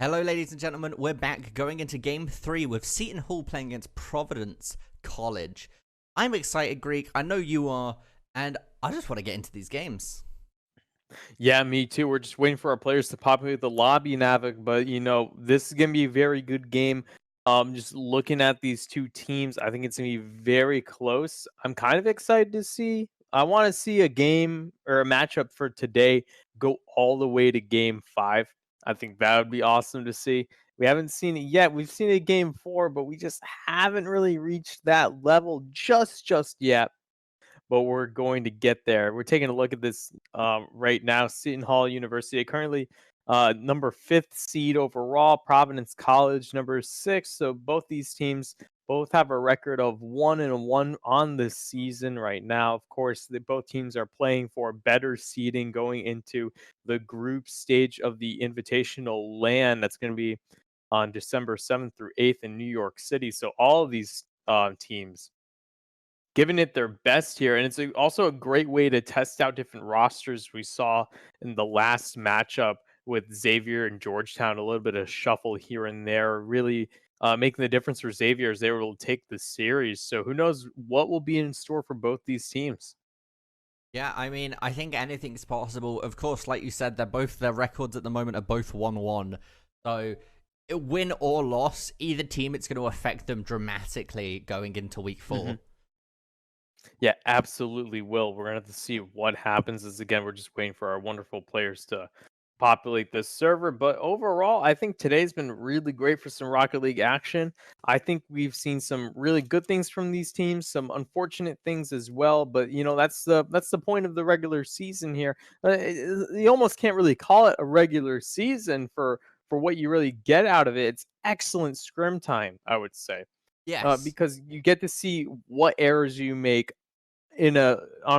Hello, ladies and gentlemen. We're back going into Game 3 with Seton Hall playing against Providence College. I'm excited, Greek. I know you are, and I just want to get into these games. Yeah, me too. We're just waiting for our players to populate the lobby, Navik. But this is gonna be a very good game. Just looking at these two teams, I think it's gonna be very close. I'm kind of excited to see. I want to see a game or a matchup for today go all the way to game 5. I think that would be awesome to see. We haven't seen it yet. We've seen it game 4, but we just haven't really reached that level just yet, but we're going to get there. We're taking a look at this right now. Seton Hall University currently number 5th seed overall. Providence College number 6. So both these teams both have a record of 1-1 on this season right now. Of course, both teams are playing for better seeding going into the group stage of the Invitational LAN. That's going to be on December 7th through 8th in New York City. So all of these teams giving it their best here. And it's also a great way to test out different rosters. We saw in the last matchup with Xavier and Georgetown, a little bit of shuffle here and there, really making the difference for Xavier as they were able to take the series. So who knows what will be in store for both these teams. Yeah, I mean, I think anything's possible. Of course, like you said, their records at the moment are both 1-1. So win or loss, either team, it's going to affect them dramatically going into week 4. Mm-hmm. Yeah, absolutely will. We're going to have to see what happens. As again, we're just waiting for our wonderful players to populate this server. But overall, I think today's been really great for some Rocket League action. I think we've seen some really good things from these teams, some unfortunate things as well. But that's the point of the regular season here. You almost can't really call it a regular season for what you really get out of it. It's excellent scrim time, I would say. Yes. Because you get to see what errors you make on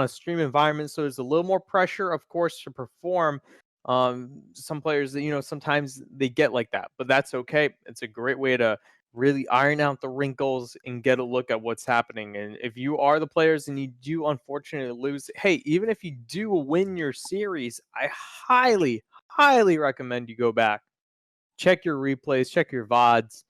a stream environment, so there's a little more pressure, of course, to perform. Some players that sometimes they get like that, but that's okay. It's a great way to really iron out the wrinkles and get a look at what's happening. And if you are the players and you do unfortunately lose, hey, even if you do win your series, I highly recommend you go back, check your replays, check your VODs,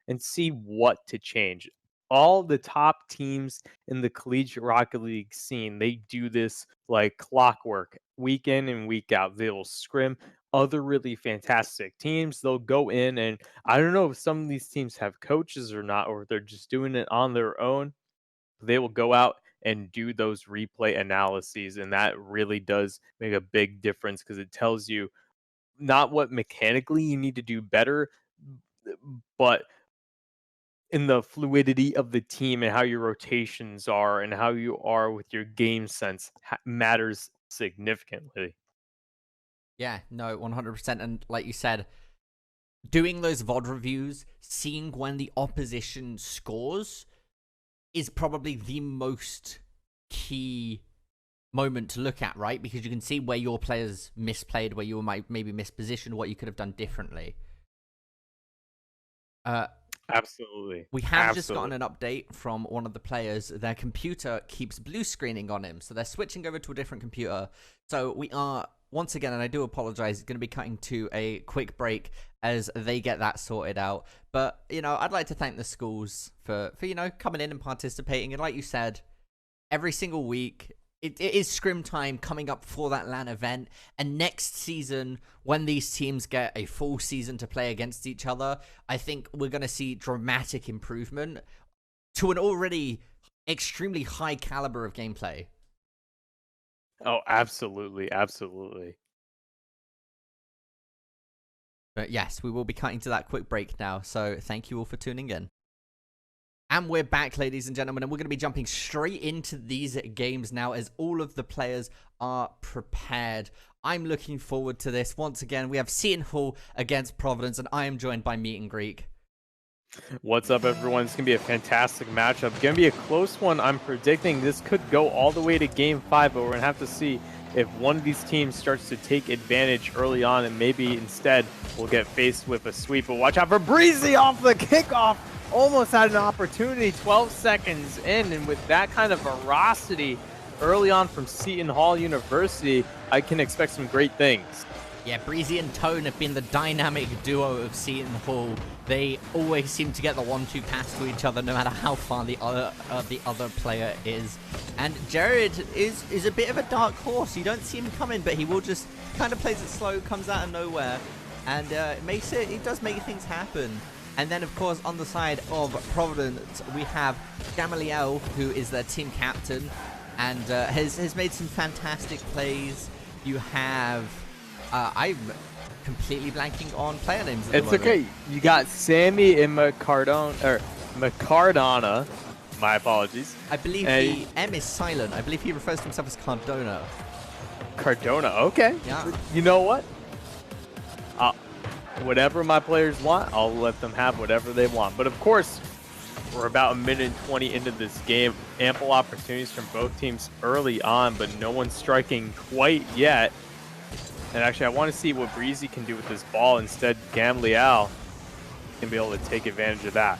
and see what to change. All the top teams in the collegiate Rocket League scene, they do this like clockwork, week in and week out. They will scrim other really fantastic teams. They'll go in, and I don't know if some of these teams have coaches or not, or if they're just doing it on their own. They will go out and do those replay analyses, and that really does make a big difference because it tells you not what mechanically you need to do better, but in the fluidity of the team and how your rotations are and how you are with your game sense matters significantly. Yeah, no, 100%. And like you said, doing those VOD reviews, seeing when the opposition scores is probably the most key moment to look at, right? Because you can see where your players misplayed, where you might maybe mispositioned, what you could have done differently. Absolutely. We have just gotten an update from one of the players. Their computer keeps blue screening on him, so they're switching over to a different computer. So we are, once again, and I do apologize, going to be cutting to a quick break as they get that sorted out. But, I'd like to thank the schools for coming in and participating. And like you said, every single week, it is scrim time coming up for that LAN event. And next season, when these teams get a full season to play against each other, I think we're going to see dramatic improvement to an already extremely high caliber of gameplay. Oh, absolutely. Absolutely. But yes, we will be cutting to that quick break now. So thank you all for tuning in. And we're back, ladies and gentlemen, and we're going to be jumping straight into these games now as all of the players are prepared. I'm looking forward to this. Once again, we have Seton Hall against Providence, and I am joined by Meet and Greek. What's up, everyone? It's going to be a fantastic matchup. Going to be a close one. I'm predicting this could go all the way to Game 5, but we're going to have to see if one of these teams starts to take advantage early on, and maybe instead we'll get faced with a sweep. But watch out for Breezy off the kickoff. Almost had an opportunity 12 seconds in, and with that kind of ferocity early on from Seton Hall University, I can expect some great things. Yeah, Breezy and Tone have been the dynamic duo of Seton Hall. They always seem to get the 1-2 pass to each other no matter how far the other player is. And Jared is a bit of a dark horse. You don't see him coming, but he will just kind of plays it slow, comes out of nowhere, and it does make things happen. And then, of course, on the side of Providence, we have Gamaliel, who is their team captain, and has made some fantastic plays. You have... I'm completely blanking on player names at the moment. It's okay. You got Sammy and Macardona. My apologies. I believe the M is silent. I believe he refers to himself as Cardona. Cardona, okay. Yeah. You know what? Whatever my players want, I'll let them have whatever they want. But of course, we're about 1:20 into this game. Ample opportunities from both teams early on, but no one's striking quite yet. And actually, I want to see what Breezy can do with this ball. Instead, Gamaliel can be able to take advantage of that.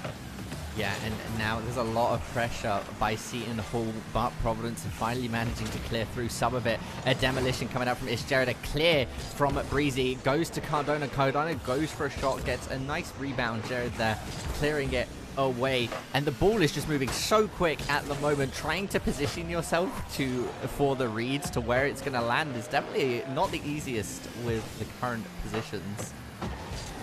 Yeah, and now there's a lot of pressure by Seton Hall, but Providence are finally managing to clear through some of it. A demolition coming out from Jared, a clear from Breezy, goes to Cardona. Cardona goes for a shot, gets a nice rebound. Jared there, clearing it away, and the ball is just moving so quick at the moment. Trying to position yourself for the reads to where it's going to land is definitely not the easiest with the current positions.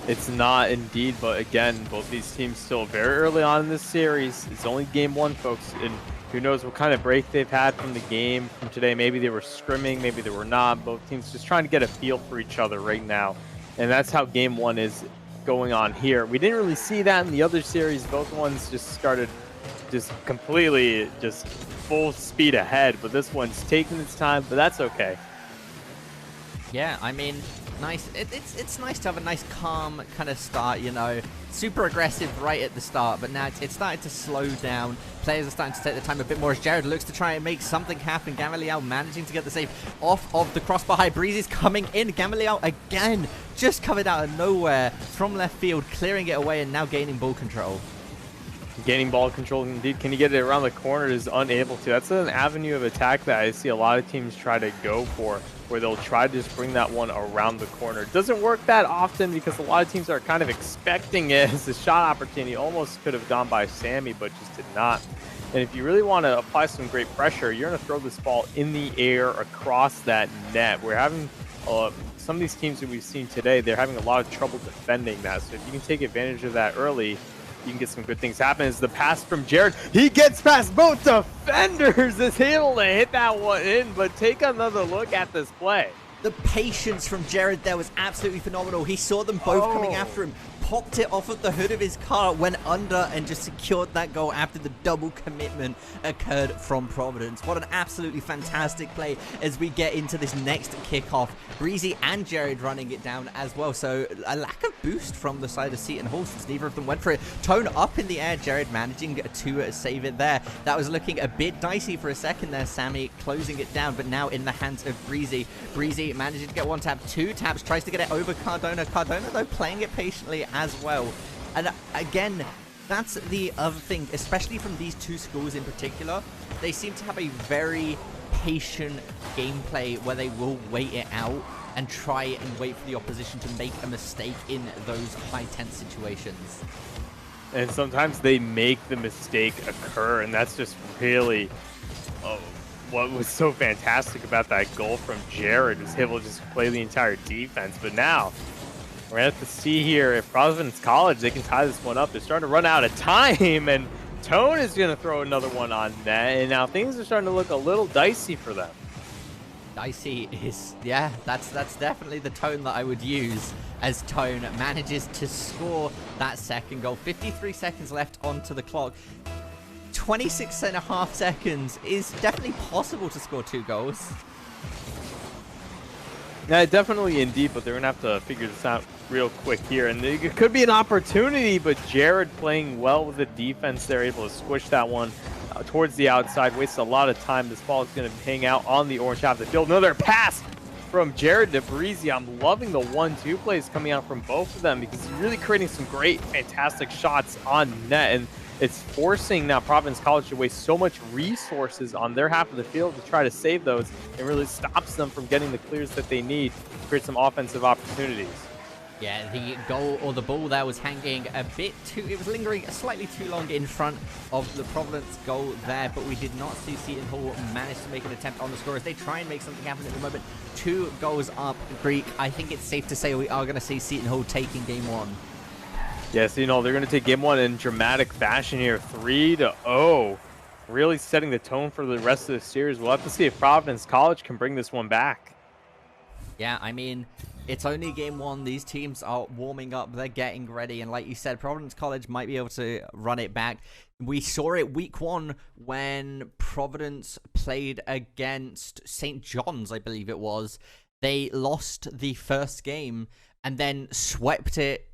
It's not indeed, but again, both these teams still very early on in this series. It's only game one, folks, and who knows what kind of break they've had from the game from today. Maybe they were scrimming, maybe they were not. Both teams just trying to get a feel for each other right now, and that's how game one is going on here. We didn't really see that in the other series. Both ones just started just completely just full speed ahead, but this one's taking its time, but that's okay. Yeah, I mean, nice. It's nice to have a nice calm kind of start, you know. Super aggressive right at the start, but now it's starting to slow down. Players are starting to take their time a bit more as Jared looks to try and make something happen. Gamaliel managing to get the save off of the crossbar high. Breezy's coming in. Gamaliel again, just coming out of nowhere from left field, clearing it away and now gaining ball control. Gaining ball control indeed. Can he get it around the corner? Is unable to. That's an avenue of attack that I see a lot of teams try to go for, where they'll try to just bring that one around the corner. It doesn't work that often because a lot of teams are kind of expecting it as a shot opportunity. Almost could have gone by Sammy, but just did not. And if you really want to apply some great pressure, you're going to throw this ball in the air across that net. We're having some of these teams that we've seen today, they're having a lot of trouble defending that. So if you can take advantage of that early, you can get some good things happen. As the pass from Jared, he gets past both defenders, is able to hit that one in, but take another look at this play. The patience from Jared there was absolutely phenomenal. He saw them both coming after him, popped it off of the hood of his car, went under, and just secured that goal after the double commitment occurred from Providence. What an absolutely fantastic play as we get into this next kickoff. Breezy and Jared running it down as well. So a lack of boost from the side of Seton Hall since neither of them went for it. Tone up in the air, Jared managing to save it there. That was looking a bit dicey for a second there. Sammy closing it down, but now in the hands of Breezy. Breezy managing to get one tap, two taps, tries to get it over Cardona. Cardona, though, playing it patiently as well. And again, that's the other thing, especially from these two schools in particular. They seem to have a very patient gameplay where they will wait it out and try and wait for the opposition to make a mistake in those high tense situations. And sometimes they make the mistake occur, and that's just really what was so fantastic about that goal from Jared, was able to just play the entire defense. But now we're going to have to see here if Providence College, they can tie this one up. They're starting to run out of time, and Tone is going to throw another one on net, and now things are starting to look a little dicey for them. Dicey is, yeah, that's definitely the tone that I would use, as Tone manages to score that second goal. 53 seconds left onto the clock. 26.5 seconds is definitely possible to score 2 goals. Yeah, definitely indeed, but they're going to have to figure this out real quick here. And it could be an opportunity, but Jared playing well with the defense, they're able to squish that one towards the outside, wastes a lot of time. This ball is going to hang out on the orange half of the field. Another pass from Jared to Breezy. I'm loving the 1-2 plays coming out from both of them because he's really creating some great, fantastic shots on net. And it's forcing now Providence College to waste so much resources on their half of the field to try to save those, and really stops them from getting the clears that they need to create some offensive opportunities. Yeah, the goal or the ball there was hanging a bit too, it was lingering slightly too long in front of the Providence goal there, but we did not see Seton Hall manage to make an attempt on the score as they try and make something happen at the moment. 2 goals up, Greek. I think it's safe to say we are going to see Seton Hall taking game 1. Yes, you know, they're going to take game 1 in dramatic fashion here, 3-0. Really setting the tone for the rest of the series. We'll have to see if Providence College can bring this one back. Yeah, I mean, it's only game 1. These teams are warming up. They're getting ready. And like you said, Providence College might be able to run it back. We saw it week 1 when Providence played against St. John's, I believe it was. They lost the first game and then swept it.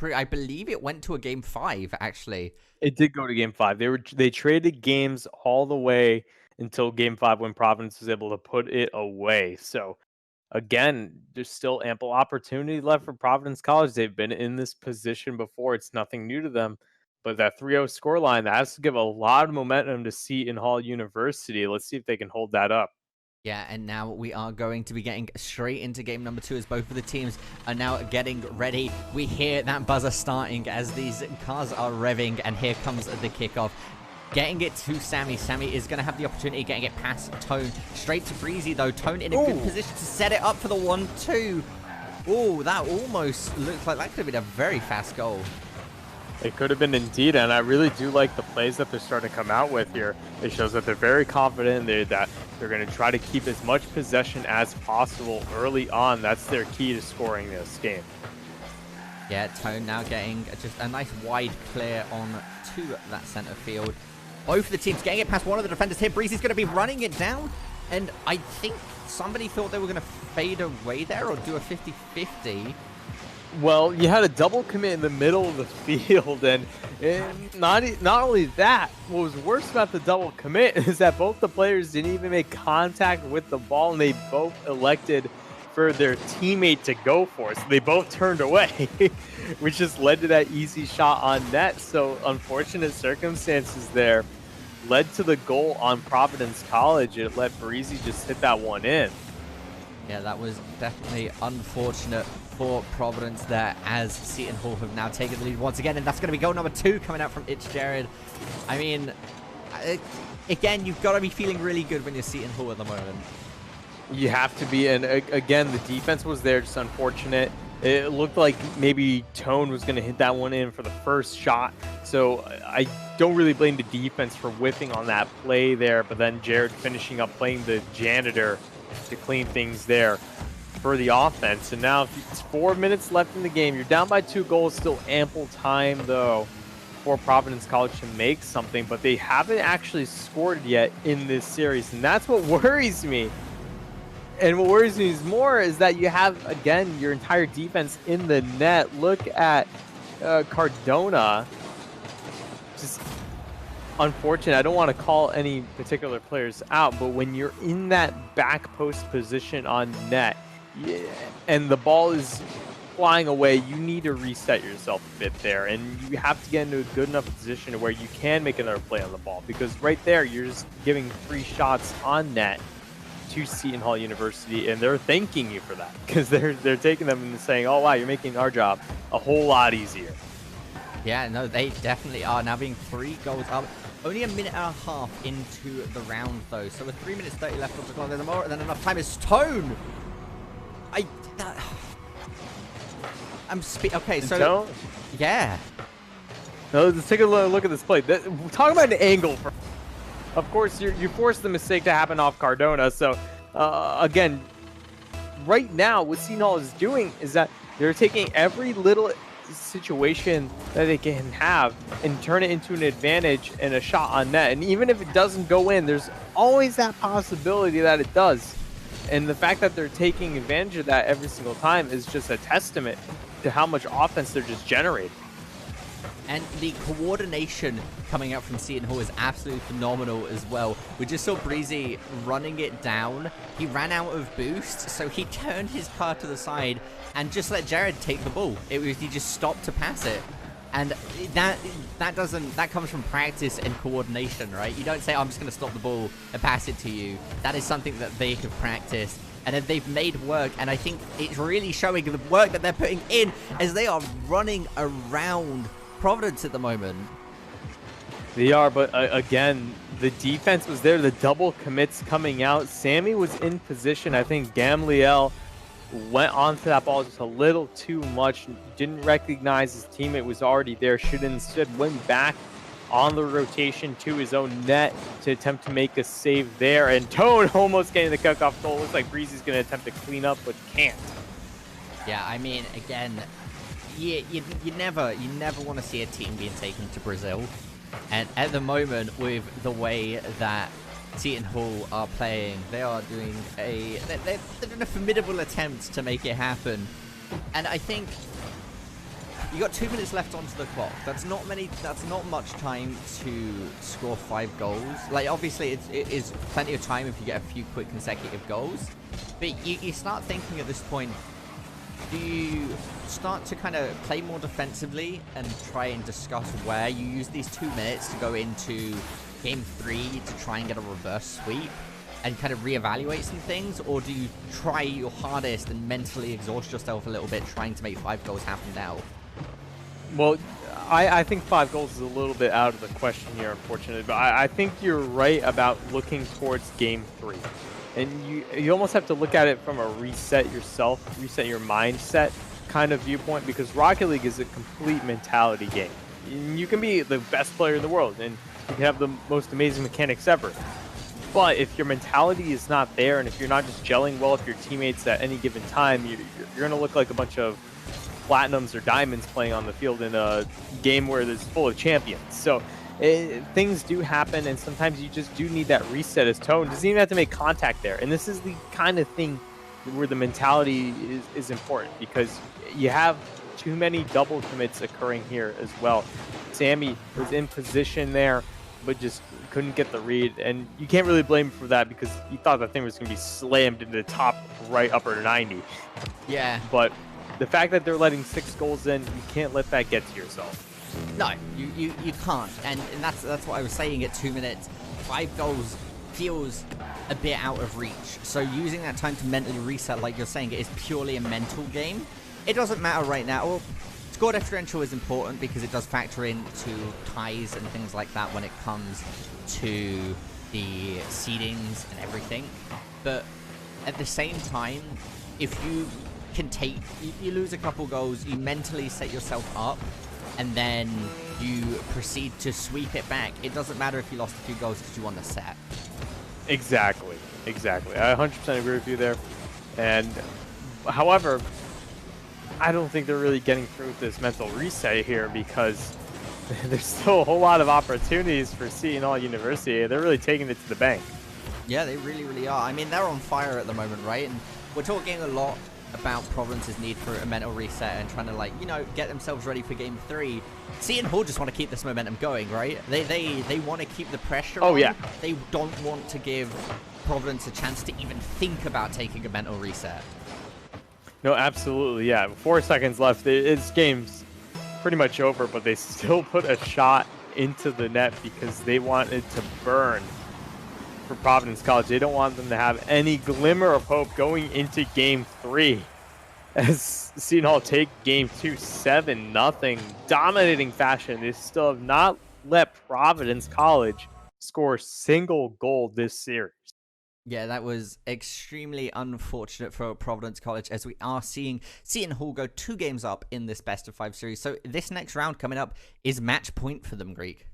I believe it went to a game 5, actually. It did go to game 5. They traded games all the way until game 5 when Providence was able to put it away. So again, there's still ample opportunity left for Providence College. They've been in this position before. It's nothing new to them. But that 3-0 scoreline, that has to give a lot of momentum to Seton Hall University. Let's see if they can hold that up. Yeah, and now we are going to be getting straight into game number 2 as both of the teams are now getting ready. We hear that buzzer starting as these cars are revving, and here comes the kickoff. Getting it to Sammy. Sammy is going to have the opportunity of getting it past Tone. Straight to Breezy, though. Tone in a good position to set it up for the 1-2. Oh, that almost looks like that could have been a very fast goal. It could have been indeed, and I really do like the plays that they're starting to come out with here. It shows that they're very confident that they're going to try to keep as much possession as possible early on. That's their key to scoring this game. Yeah, Tone now getting just a nice wide clear on to that center field. Both of the teams getting it past one of the defenders here. Breezy's going to be running it down, and I think somebody thought they were going to fade away there or do a 50-50. Well, you had a double commit in the middle of the field, and not only that, what was worse about the double commit is that both the players didn't even make contact with the ball, and they both elected for their teammate to go for it. So they both turned away, which just led to that easy shot on net. So unfortunate circumstances there led to the goal on Providence College. It let Breezy just hit that one in. Yeah, that was definitely unfortunate for Providence there, as Seton Hall have now taken the lead once again, and that's going to be goal number 2 coming out from Itch Jared. I mean, again, you've got to be feeling really good when you're Seton Hall at the moment. You have to be, and again, the defense was there, just unfortunate. It looked like maybe Tone was going to hit that one in for the first shot, so I don't really blame the defense for whiffing on that play there, but then Jared finishing up playing the janitor to clean things there for the offense. And now it's 4 minutes left in the game. You're down by 2 goals, still ample time though for Providence College to make something, but they haven't actually scored yet in this series, and that's what worries me. And what worries me more is that you have, again, your entire defense in the net. Look at Cardona. Just unfortunate. I don't want to call any particular players out, but when you're in that back post position on net, and the ball is flying away, you need to reset yourself a bit there, and you have to get into a good enough position where you can make another play on the ball, because right there you're just giving 3 shots on net to Seton Hall University, and they're thanking you for that, because they're taking them and saying, oh wow, you're making our job a whole lot easier. Yeah, no, they definitely are. Now being 3 goals up. Only a minute and a half into the round though, so with 3 minutes 30 left on the clock, there's more than enough time. Is Tone. Okay, so Tone? Yeah. No, let's take a look at this play. Talk about an angle. Of course, you forced the mistake to happen off Cardona. So again, right now, what Seton Hall is doing is that they're taking every little situation that they can have and turn it into an advantage and a shot on net. And even if it doesn't go in, there's always that possibility that it does. And the fact that they're taking advantage of that every single time is just a testament to how much offense they're just generating. And the coordination coming out from Seton Hall is absolutely phenomenal as well. We just saw Breezy running it down. He ran out of boost, so he turned his car to the side and just let Jared take the ball. He just stopped to pass it. And that comes from practice and coordination, right? You don't say, I'm just going to stop the ball and pass it to you. That is something that they have practiced and they've made work. And I think it's really showing the work that they're putting in as they are running around Providence at the moment. They are, but again, the defense was there. The double commits coming out. Sammy was in position. I think Gamliel went onto that ball just a little too much. Didn't recognize his teammate was already there. Should instead went back on the rotation to his own net to attempt to make a save there. And Tone almost getting the kickoff goal. Looks like Breezy's going to attempt to clean up, but can't. Yeah, I mean, again, you never want to see a team being taken to Brazil. And at the moment, with the way that Seton Hall are playing, they are doing they're doing a formidable attempt to make it happen. And I think you got 2 minutes left onto the clock. That's not much time to score 5 goals. Like, obviously, it is plenty of time if you get a few quick consecutive goals. But you start thinking at this point, do you start to kind of play more defensively and try and discuss where you use these 2 minutes to go into game 3 to try and get a reverse sweep and kind of reevaluate some things? Or do you try your hardest and mentally exhaust yourself a little bit trying to make 5 goals happen now? Well, I think 5 goals is a little bit out of the question here, unfortunately. But I think you're right about looking towards game 3. And you almost have to look at it from a reset yourself, reset your mindset kind of viewpoint, because Rocket League is a complete mentality game. You can be the best player in the world, and you can have the most amazing mechanics ever. But if your mentality is not there, and if you're not just gelling well with your teammates at any given time, you're going to look like a bunch of platinums or diamonds playing on the field in a game where it's full of champions. So things do happen, and sometimes you just do need that reset. As Tone doesn't even have to make contact there, and this is the kind of thing where the mentality is important, because you have too many double commits occurring here as well. Sammy was in position there, but just couldn't get the read, and you can't really blame him for that, because he thought that thing was going to be slammed into the top right upper 90. Yeah. But the fact that they're letting 6 goals in, you can't let that get to yourself. No, you can't, and that's what I was saying. At 2 minutes, 5 goals feels a bit out of reach. So using that time to mentally reset, like you're saying, it is purely a mental game. It doesn't matter right now. Well, score differential is important because it does factor into ties and things like that when it comes to the seedings and everything. But at the same time, if you can you lose a couple goals, you mentally set yourself up, and then you proceed to sweep it back. It doesn't matter if you lost a few goals because you won the set. Exactly. I 100% agree with you there. And however, I don't think they're really getting through with this mental reset here, because there's still a whole lot of opportunities for Seton Hall University. They're really taking it to the bank. Yeah, they really are. I mean, they're on fire at the moment, right? And we're talking a lot about Providence's need for a mental reset and trying to, like, you know, get themselves ready for game 3. Seton Hall just want to keep this momentum going, right? They want to keep the pressure on. Yeah. They don't want to give Providence a chance to even think about taking a mental reset. No, absolutely, yeah. 4 seconds left. This game's pretty much over, but they still put a shot into the net because they wanted to burn for Providence College. They don't want them to have any glimmer of hope going into game 3. As Seton Hall take game 2, 7-0, dominating fashion. They still have not let Providence College score a single goal this series. Yeah, that was extremely unfortunate for Providence College, as we are seeing Seton Hall go 2 games up in this best-of-5 series. So this next round coming up is match point for them, Greek.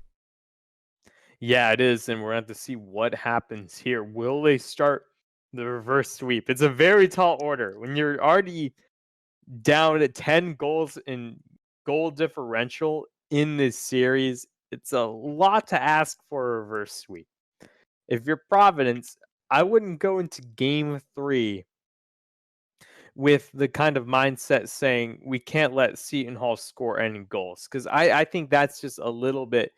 Yeah, it is, and we're going to have to see what happens here. Will they start the reverse sweep? It's a very tall order. When you're already down at 10 goals in goal differential in this series, it's a lot to ask for a reverse sweep. If you're Providence, I wouldn't go into game 3 with the kind of mindset saying we can't let Seton Hall score any goals, because I think that's just a little bit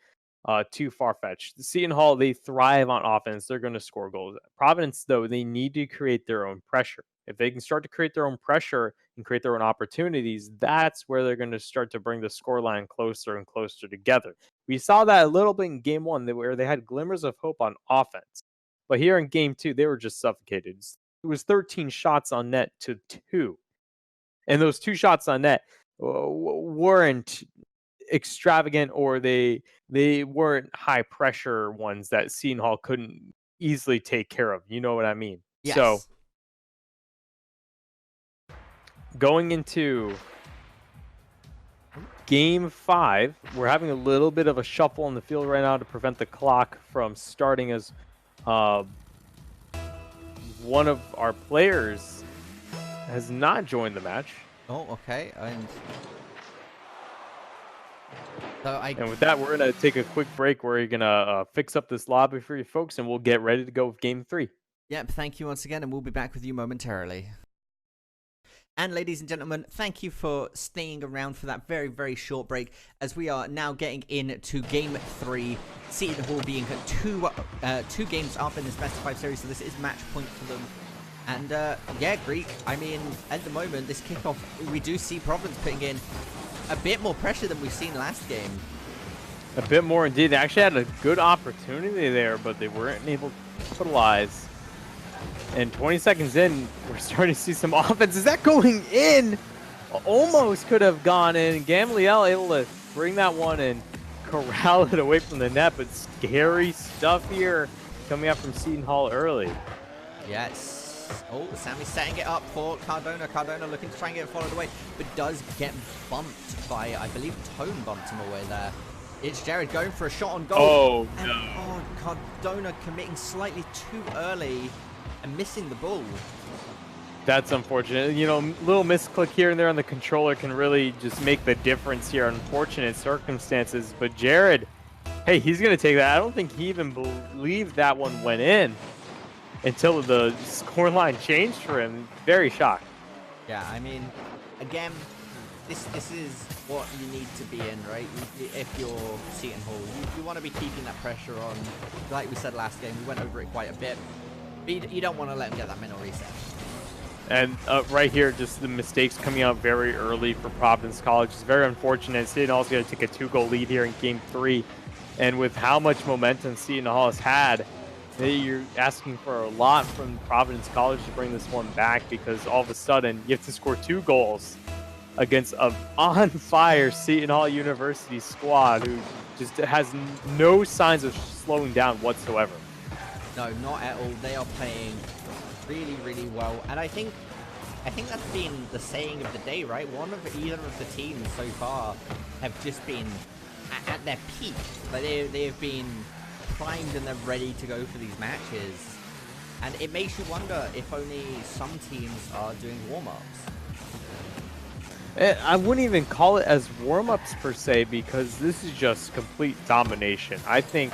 too far-fetched. Seton Hall, they thrive on offense. They're going to score goals. Providence, though, they need to create their own pressure. If they can start to create their own pressure and create their own opportunities, that's where they're going to start to bring the scoreline closer and closer together. We saw that a little bit in game 1 where they had glimmers of hope on offense. But here in game 2, they were just suffocated. It was 13 shots on net to 2. And those 2 shots on net weren't extravagant, or they weren't high pressure ones that Seton Hall couldn't easily take care of. You know what I mean? Yes. So going into game 5, we're having a little bit of a shuffle on the field right now to prevent the clock from starting, as one of our players has not joined the match. Oh, okay. And with that, we're going to take a quick break. We're going to fix up this lobby for you folks, and we'll get ready to go with game 3. Yep, thank you once again, and we'll be back with you momentarily. And ladies and gentlemen, thank you for staying around for that very, very short break, as we are now getting into game 3. Seton Hall being two games up in this best of 5 series, so this is match point for them. And yeah, Greek, I mean, at the moment, this kickoff, we do see Providence putting in a bit more pressure than we've seen last game. A bit more indeed. They actually had a good opportunity there, but they weren't able to capitalize. And 20 seconds in, we're starting to see some offense. Is that going in? Almost could have gone in. Gamaliel able to bring that one and corral it away from the net, but scary stuff here coming up from Seton Hall early. Yes. Oh, Sammy's setting it up for Cardona. Cardona looking to try and get it followed away, but does get bumped by, I believe, Tone bumped him away there. It's Jared going for a shot on goal. Oh, and, no. Oh, Cardona committing slightly too early and missing the ball. That's unfortunate. You know, little misclick here and there on the controller can really just make the difference here. Unfortunate circumstances, but Jared, hey, he's going to take that. I don't think he even believed that one went in until the scoreline changed for him. Very shocked. Yeah, I mean, again, this is what you need to be in, right? If you're Seton Hall, you want to be keeping that pressure on. Like we said last game, we went over it quite a bit. But you don't want to let them get that mental reset. And right here, just the mistakes coming out very early for Providence College is very unfortunate. Seton Hall's going to take a 2-goal lead here in game 3. And with how much momentum Seton Hall has had, you're asking for a lot from Providence College to bring this one back, because all of a sudden you have to score 2 goals against an on-fire Seton Hall University squad who just has no signs of slowing down whatsoever. No, not at all. They are playing really, really well, and I think that's been the saying of the day, right? Either of the teams so far have just been at their peak. Like they have been primed and they're ready to go for these matches, and it makes you wonder if only some teams are doing warm-ups. I wouldn't even call it as warm-ups per se, because this is just complete domination. I think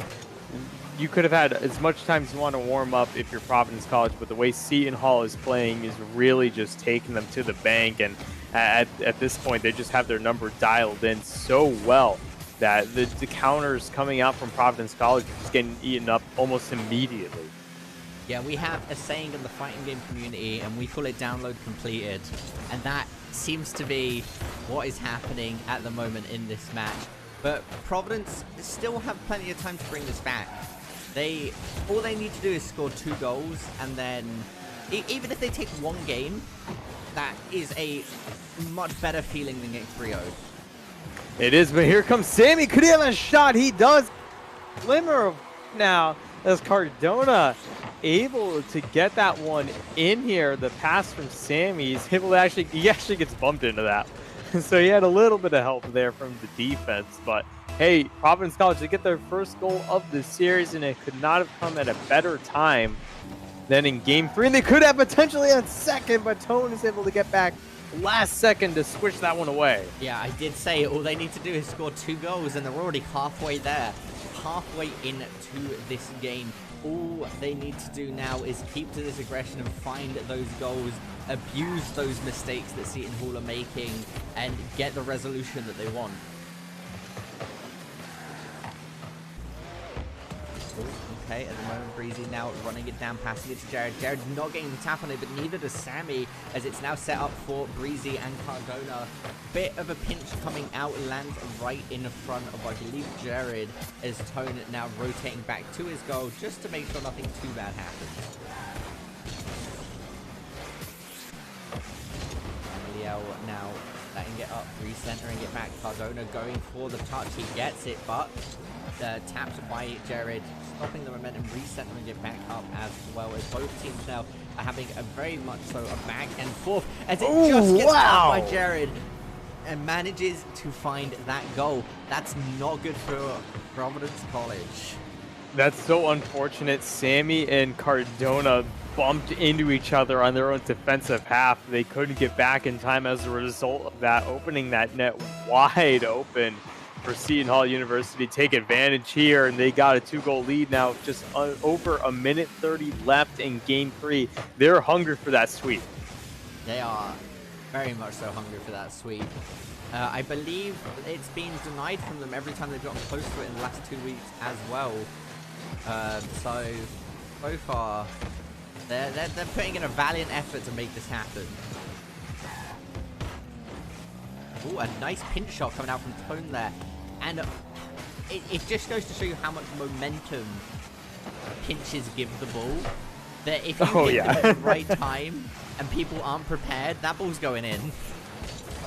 you could have had as much time as you want to warm up if you're Providence College, but the way Seton Hall is playing is really just taking them to the bank, and at this point they just have their number dialed in so well that the counters coming out from Providence College are just getting eaten up almost immediately. Yeah, we have a saying in the fighting game community, and we call it download completed, and that seems to be what is happening at the moment in this match. But Providence still have plenty of time to bring this back. All they need to do is score 2 goals, and then even if they take 1 game, that is a much better feeling than getting 3-0. It is, but here comes Sammy. Could he have a shot? He does. Glimmer of now as Cardona able to get that one in here. The pass from Sammy, he's able to he actually gets bumped into that. So he had a little bit of help there from the defense, but hey, Providence College, they get their first goal of the series, and it could not have come at a better time than in game 3. And they could have potentially had second, but Tone is able to get back last second to squish that one away. Yeah, I did say all they need to do is score 2 goals, and they're already halfway there. Halfway into this game. All they need to do now is keep to this aggression and find those goals, abuse those mistakes that Seton Hall are making, and get the resolution that they want. Okay, at the moment, Breezy now running it down, passing it to Jared. Jared not getting the tap on it, but neither does Sammy, as it's now set up for Breezy and Cardona. Bit of a pinch coming out, lands right in front of, I believe, Jared, as Tone now rotating back to his goal, just to make sure nothing too bad happens. Emilio now letting it up, recentering it back. Cardona going for the touch, he gets it, but tapped by Jared, stopping the momentum, recentering it back up as well, as both teams now are having a very much so a back and forth, as it just gets caught by Jared and manages to find that goal. That's not good for Providence College. That's so unfortunate. Sammy and Cardona bumped into each other on their own defensive half. They couldn't get back in time as a result of that, opening that net wide open for Seton Hall University to take advantage here, and they got a 2-goal lead now, just over a minute 30 left in game 3. They're hungry for that sweep. They are very much so hungry for that sweep. I believe it's been denied from them every time they've gotten close to it in the last 2 weeks as well. So far, they're putting in a valiant effort to make this happen. Ooh, a nice pinch shot coming out from Tone there. And it just goes to show you how much momentum pinches give the ball. That if you hit them at the right time and people aren't prepared, that ball's going in.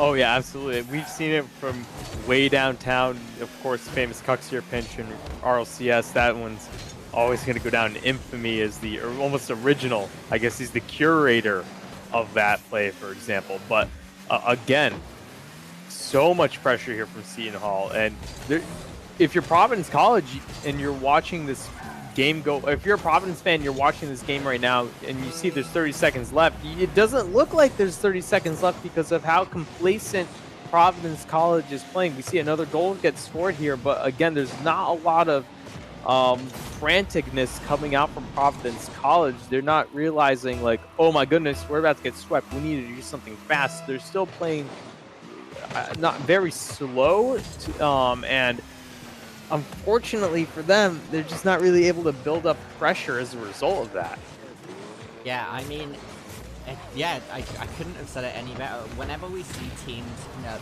Oh yeah, absolutely. We've seen it from way downtown. Of course, famous Cuxier pinch in RLCS. That one's always going to go down in infamy as the almost original. I guess he's the curator of that play, for example. But again, so much pressure here from Seton Hall. And if you're Providence College and you're watching this game go, if you're a Providence fan, you're watching this game right now and you see there's 30 seconds left, it doesn't look like there's 30 seconds left because of how complacent Providence College is playing. We see another goal get scored here, but again, there's not a lot of franticness coming out from Providence College. They're not realizing like, oh my goodness, we're about to get swept, we need to do something fast. They're still playing not very slow, and unfortunately for them, they're just not really able to build up pressure as a result of that. Yeah, I mean, I couldn't have said it any better. Whenever we see teams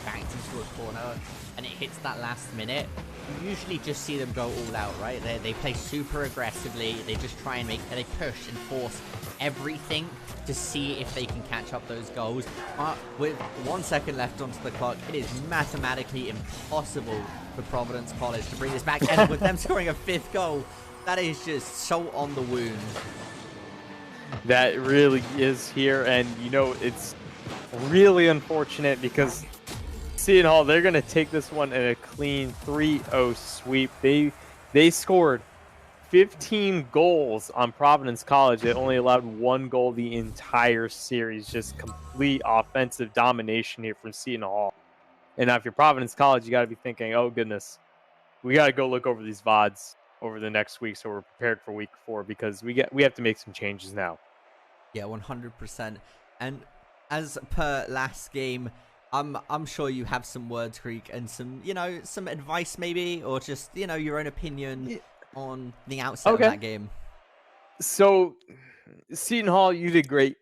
backed into a corner and it hits that last minute, you usually just see them go all out, right? They play super aggressively. They just try and they push and force everything to see if they can catch up those goals. But with 1 second left onto the clock, it is mathematically impossible for Providence College to bring this back. And with them scoring a 5th goal, that is just so on the wound. That really is here, and you know, it's really unfortunate because Seton Hall, they're going to take this one in a clean 3-0 sweep. They scored 15 goals on Providence College. They only allowed 1 goal the entire series. Just complete offensive domination here from Seton Hall. And now if you're Providence College, you got to be thinking, oh goodness, we got to go look over these VODs over the next week so we're prepared for week 4, because we have to make some changes now. Yeah, 100%. And as per last game, I'm sure you have some words, Greek, and some, some advice maybe, or just, your own opinion on the outset of that game. So, Seton Hall, you did great.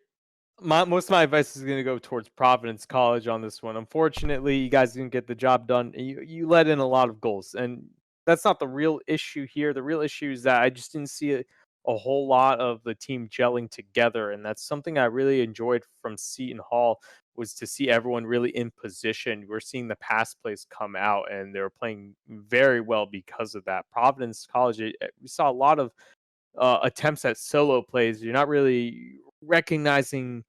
Most of my advice is going to go towards Providence College on this one. Unfortunately, you guys didn't get the job done. You let in a lot of goals, and that's not the real issue here. The real issue is that I just didn't see a whole lot of the team gelling together, and that's something I really enjoyed from Seton Hall, was to see everyone really in position. We're seeing the pass plays come out, and they're playing very well because of that. Providence College, we saw a lot of attempts at solo plays. You're not really recognizing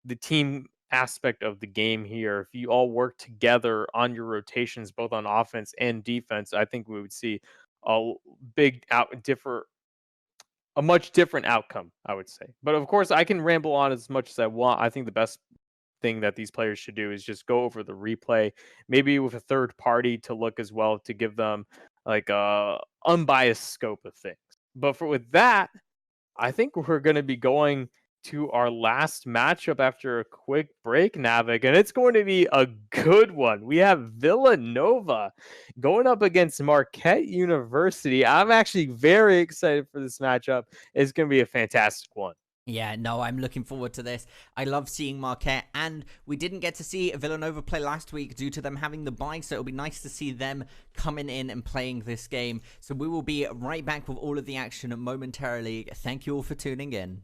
the team aspect of the game here. If you all work together on your rotations, both on offense and defense, I think we would see a much different outcome, I would say. But of course, I can ramble on as much as I want. I think the best thing that these players should do is just go over the replay, maybe with a third party to look as well, to give them like a unbiased scope of things. But with that, I think we're going to be going to our last matchup after a quick break, Navik, and it's going to be a good one. We have Villanova going up against Marquette University. I'm actually very excited for this matchup. It's going to be a fantastic one. Yeah, no, I'm looking forward to this. I love seeing Marquette, and we didn't get to see Villanova play last week due to them having the bye, so it'll be nice to see them coming in and playing this game. So we will be right back with all of the action momentarily. Thank you all for tuning in.